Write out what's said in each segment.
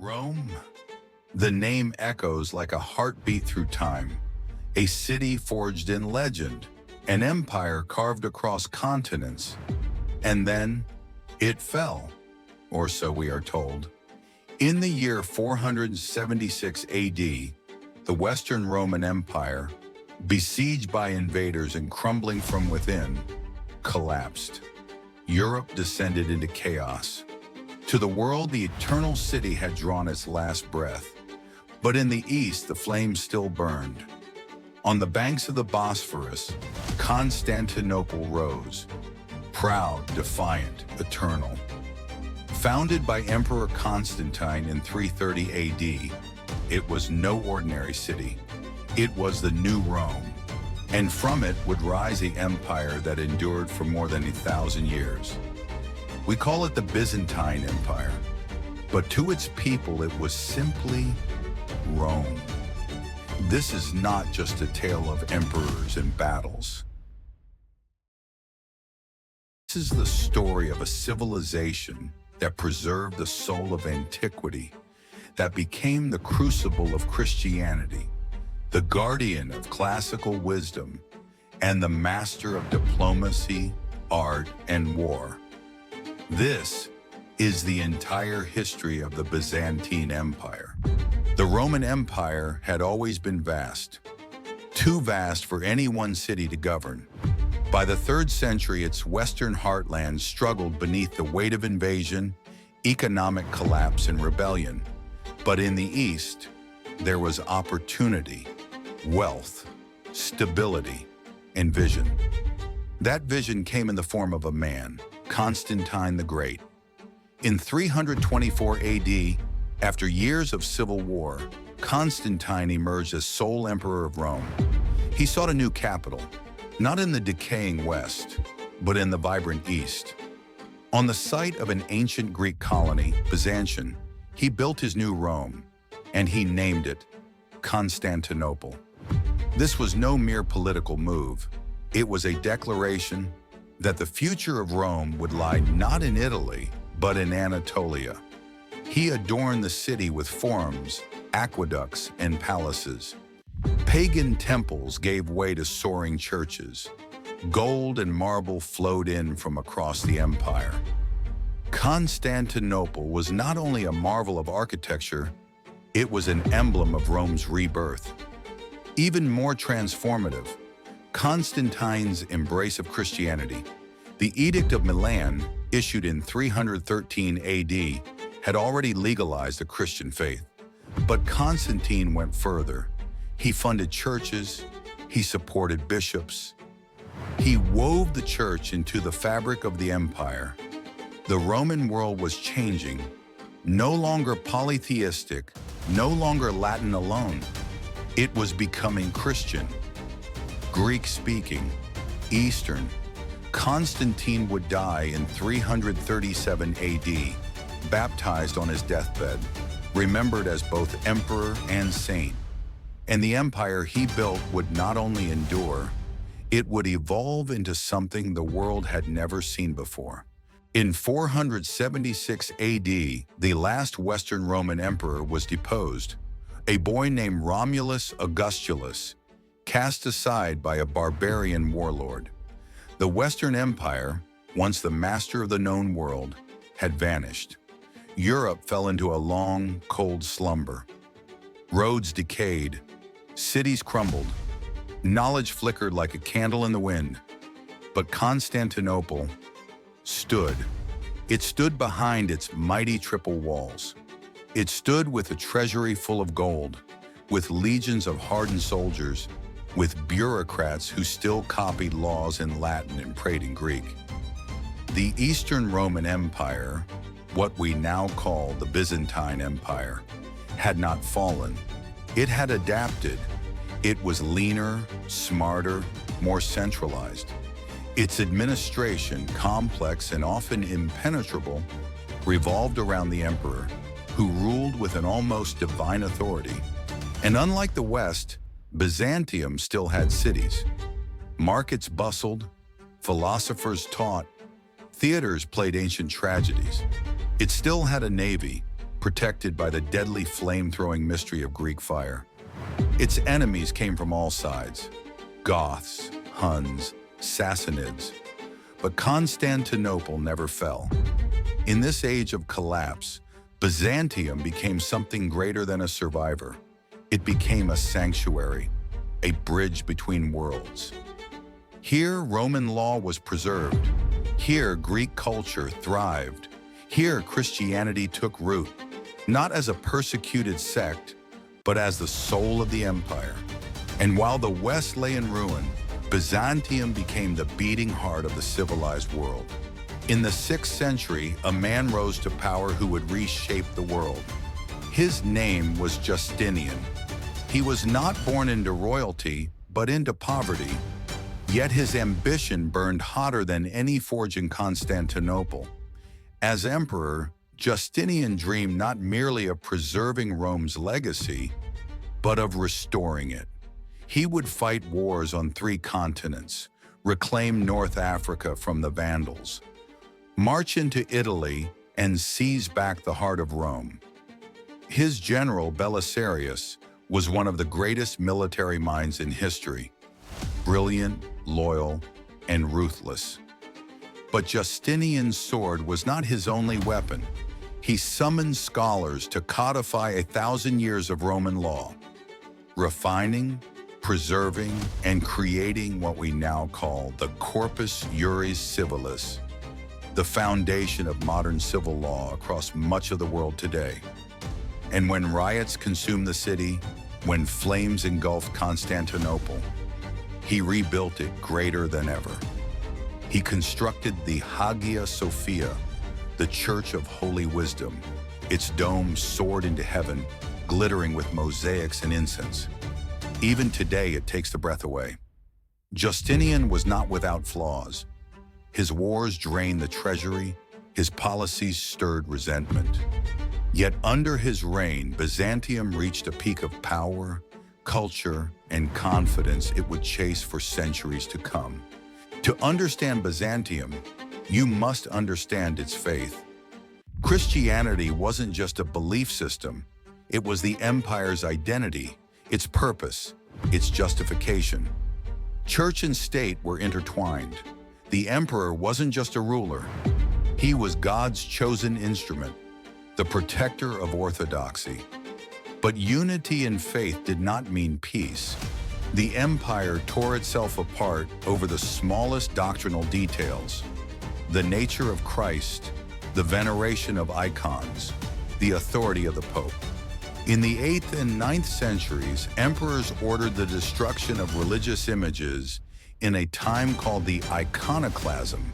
Rome? The name echoes like a heartbeat through time. A city forged in legend, an empire carved across continents. And then, it fell, or so we are told. In the year 476 AD, the Western Roman Empire, besieged by invaders and crumbling from within, collapsed. Europe descended into chaos. To the world, the eternal city had drawn its last breath. But in the east, the flames still burned. On the banks of the Bosphorus, Constantinople rose, proud, defiant, eternal. Founded by Emperor Constantine in 330 AD, it was no ordinary city. It was the new Rome, and from it would rise the empire that endured for more than 1,000 years. We call it the Byzantine Empire, but to its people it was simply Rome. This is not just a tale of emperors and battles. This is the story of a civilization that preserved the soul of antiquity, that became the crucible of Christianity, the guardian of classical wisdom, and the master of diplomacy, art, and war. This is the entire history of the Byzantine Empire. The Roman Empire had always been vast, too vast for any one city to govern. By the 3rd century, its western heartland struggled beneath the weight of invasion, economic collapse, and rebellion. But in the east, there was opportunity, wealth, stability, and vision. That vision came in the form of a man, Constantine the Great. In 324 AD, after years of civil war, Constantine emerged as sole emperor of Rome. He sought a new capital, not in the decaying west, but in the vibrant east. On the site of an ancient Greek colony, Byzantium, he built his new Rome, and he named it Constantinople. This was no mere political move. It was a declaration that the future of Rome would lie not in Italy, but in Anatolia. He adorned the city with forums, aqueducts, and palaces. Pagan temples gave way to soaring churches. Gold and marble flowed in from across the empire. Constantinople was not only a marvel of architecture, it was an emblem of Rome's rebirth. Even more transformative, Constantine's embrace of Christianity. The Edict of Milan, issued in 313 AD, had already legalized the Christian faith. But Constantine went further. He funded churches, he supported bishops. He wove the church into the fabric of the empire. The Roman world was changing, no longer polytheistic, no longer Latin alone. It was becoming Christian, Greek-speaking, Eastern. Constantine would die in 337 AD, baptized on his deathbed, remembered as both emperor and saint. And the empire he built would not only endure, it would evolve into something the world had never seen before. In 476 AD, the last Western Roman emperor was deposed. A boy named Romulus Augustulus, cast aside by a barbarian warlord. The Western Empire, once the master of the known world, had vanished. Europe fell into a long, cold slumber. Roads decayed, cities crumbled, knowledge flickered like a candle in the wind. But Constantinople stood. It stood behind its mighty triple walls. It stood with a treasury full of gold, with legions of hardened soldiers, with bureaucrats who still copied laws in Latin and prayed in Greek. The Eastern Roman Empire, what we now call the Byzantine Empire, had not fallen. It had adapted. It was leaner, smarter, more centralized. Its administration, complex and often impenetrable, revolved around the emperor, who ruled with an almost divine authority. And unlike the West, Byzantium still had cities. Markets bustled, philosophers taught, theaters played ancient tragedies. It still had a navy, protected by the deadly flame-throwing mystery of Greek fire. Its enemies came from all sides: Goths, Huns, Sassanids. But Constantinople never fell. In this age of collapse, Byzantium became something greater than a survivor. It became a sanctuary, a bridge between worlds. Here, Roman law was preserved. Here, Greek culture thrived. Here, Christianity took root, not as a persecuted sect, but as the soul of the empire. And while the West lay in ruin, Byzantium became the beating heart of the civilized world. In the 6th century, a man rose to power who would reshape the world. His name was Justinian. He was not born into royalty, but into poverty. Yet his ambition burned hotter than any forge in Constantinople. As emperor, Justinian dreamed not merely of preserving Rome's legacy, but of restoring it. He would fight wars on 3 continents, reclaim North Africa from the Vandals, march into Italy, and seize back the heart of Rome. His general, Belisarius, was one of the greatest military minds in history, brilliant, loyal, and ruthless. But Justinian's sword was not his only weapon. He summoned scholars to codify 1,000 years of Roman law, refining, preserving, and creating what we now call the Corpus Juris Civilis, the foundation of modern civil law across much of the world today. And when riots consumed the city, when flames engulfed Constantinople, he rebuilt it greater than ever. He constructed the Hagia Sophia, the Church of Holy Wisdom. Its dome soared into heaven, glittering with mosaics and incense. Even today, it takes the breath away. Justinian was not without flaws. His wars drained the treasury, his policies stirred resentment. Yet under his reign, Byzantium reached a peak of power, culture, and confidence it would chase for centuries to come. To understand Byzantium, you must understand its faith. Christianity wasn't just a belief system, it was the empire's identity, its purpose, its justification. Church and state were intertwined. The emperor wasn't just a ruler, he was God's chosen instrument, the protector of orthodoxy. But unity in faith did not mean peace. The empire tore itself apart over the smallest doctrinal details: the nature of Christ, the veneration of icons, the authority of the Pope. In the 8th and 9th centuries, emperors ordered the destruction of religious images in a time called the iconoclasm.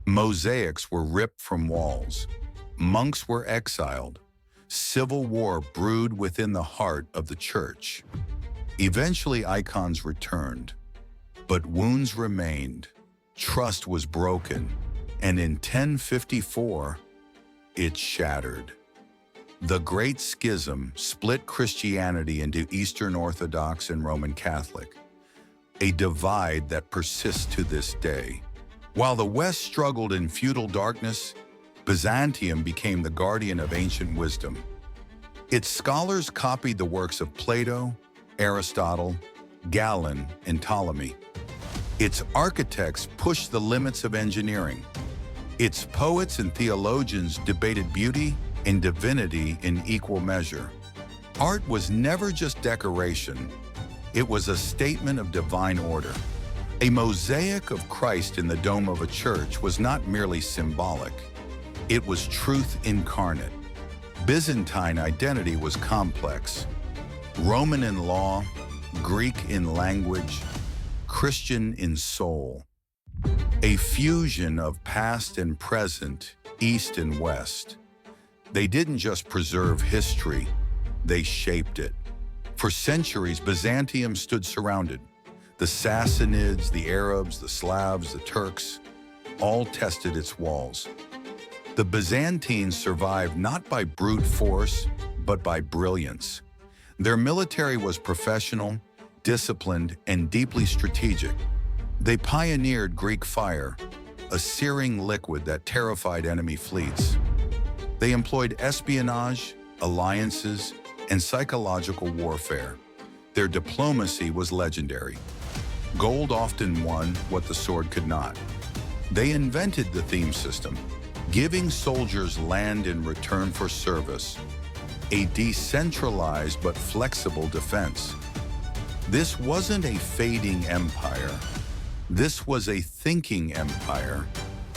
Mosaics were ripped from walls. Monks were exiled. Civil war brewed within the heart of the church. Eventually, icons returned, but wounds remained. Trust was broken, and in 1054, it shattered. The Great Schism split Christianity into Eastern Orthodox and Roman Catholic, a divide that persists to this day. While the West struggled in feudal darkness, Byzantium became the guardian of ancient wisdom. Its scholars copied the works of Plato, Aristotle, Galen, and Ptolemy. Its architects pushed the limits of engineering. Its poets and theologians debated beauty and divinity in equal measure. Art was never just decoration. It was a statement of divine order. A mosaic of Christ in the dome of a church was not merely symbolic. It was truth incarnate. Byzantine identity was complex. Roman in law, Greek in language, Christian in soul. A fusion of past and present, East and West. They didn't just preserve history, they shaped it. For centuries, Byzantium stood surrounded. The Sassanids, the Arabs, the Slavs, the Turks, all tested its walls. The Byzantines survived not by brute force, but by brilliance. Their military was professional, disciplined, and deeply strategic. They pioneered Greek fire, a searing liquid that terrified enemy fleets. They employed espionage, alliances, and psychological warfare. Their diplomacy was legendary. Gold often won what the sword could not. They invented the theme system, giving soldiers land in return for service, a decentralized but flexible defense. This wasn't a fading empire. This was a thinking empire.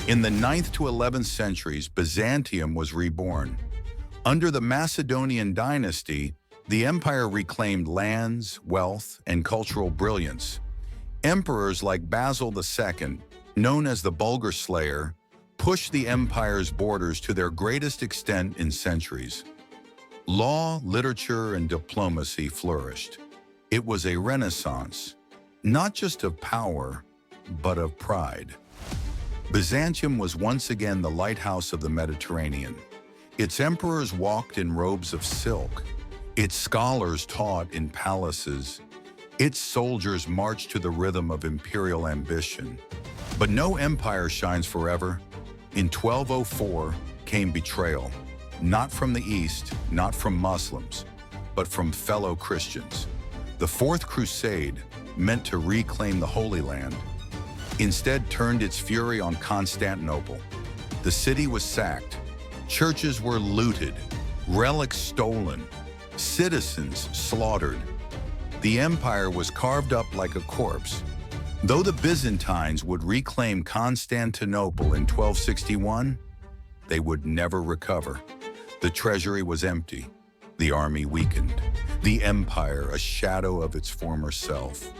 In the 9th to 11th centuries, Byzantium was reborn. Under the Macedonian dynasty, the empire reclaimed lands, wealth, and cultural brilliance. Emperors like Basil II, known as the Bulgar Slayer, pushed the empire's borders to their greatest extent in centuries. Law, literature, and diplomacy flourished. It was a renaissance, not just of power, but of pride. Byzantium was once again the lighthouse of the Mediterranean. Its emperors walked in robes of silk. Its scholars taught in palaces. Its soldiers marched to the rhythm of imperial ambition. But no empire shines forever. In 1204 came betrayal, not from the East, not from Muslims, but from fellow Christians. The Fourth Crusade, meant to reclaim the Holy Land, instead turned its fury on Constantinople. The city was sacked, churches were looted, relics stolen, citizens slaughtered. The empire was carved up like a corpse. Though the Byzantines would reclaim Constantinople in 1261, they would never recover. The treasury was empty, the army weakened, the empire a shadow of its former self.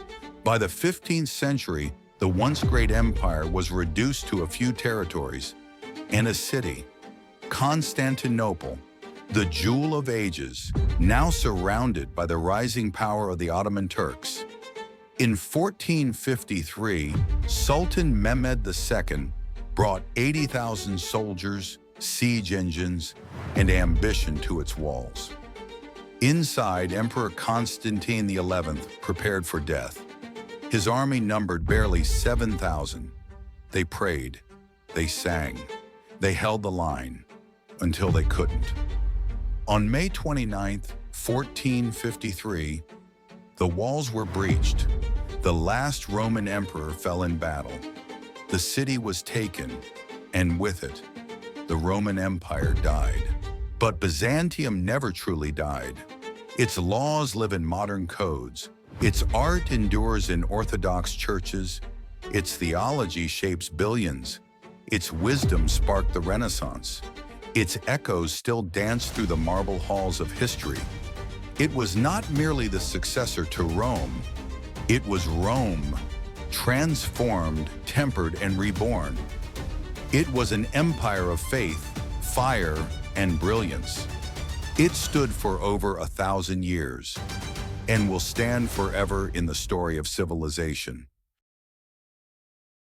By the 15th century, the once great empire was reduced to a few territories and a city, Constantinople, the jewel of ages, now surrounded by the rising power of the Ottoman Turks. In 1453, Sultan Mehmed II brought 80,000 soldiers, siege engines, and ambition to its walls. Inside, Emperor Constantine XI prepared for death. His army numbered barely 7,000. They prayed, they sang, they held the line until they couldn't. On May 29, 1453, the walls were breached. The last Roman emperor fell in battle. The city was taken, and with it, the Roman Empire died. But Byzantium never truly died. Its laws live in modern codes. Its art endures in Orthodox churches. Its theology shapes billions. Its wisdom sparked the Renaissance. Its echoes still dance through the marble halls of history. It was not merely the successor to Rome. It was Rome, transformed, tempered, and reborn. It was an empire of faith, fire, and brilliance. It stood for over 1,000 years and will stand forever in the story of civilization.